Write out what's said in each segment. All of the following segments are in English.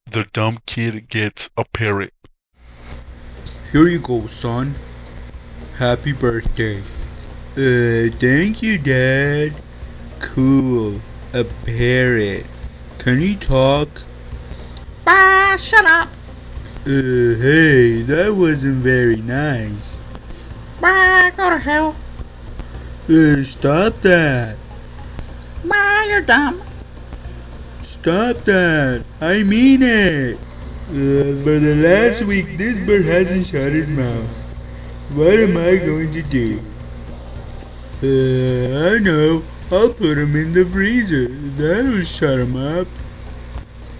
The dumb kid gets a parrot. Here you go, son. Happy birthday. Thank you, Dad. Cool. A parrot. Can he talk? Bah, shut up. Hey, that wasn't very nice. Bah, go to hell. Stop that. Bah, you're dumb. Stop that. I mean it. For the last week, this bird hasn't shut his mouth. What am I going to do? I know. I'll put him in the freezer. That'll shut him up.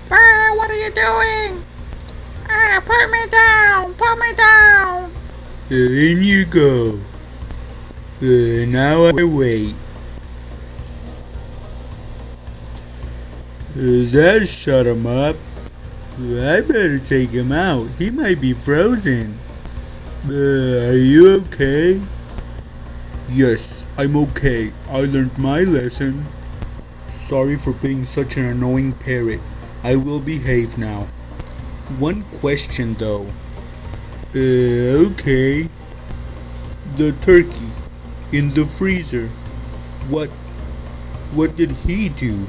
Bah, what are you doing? Ah, put me down. Put me down. In you go. Now I wait. That shut him up. I better take him out. He might be frozen. Are you okay? Yes, I'm okay. I learned my lesson. Sorry for being such an annoying parrot. I will behave now. One question though. Okay. The turkey in the freezer. What did he do?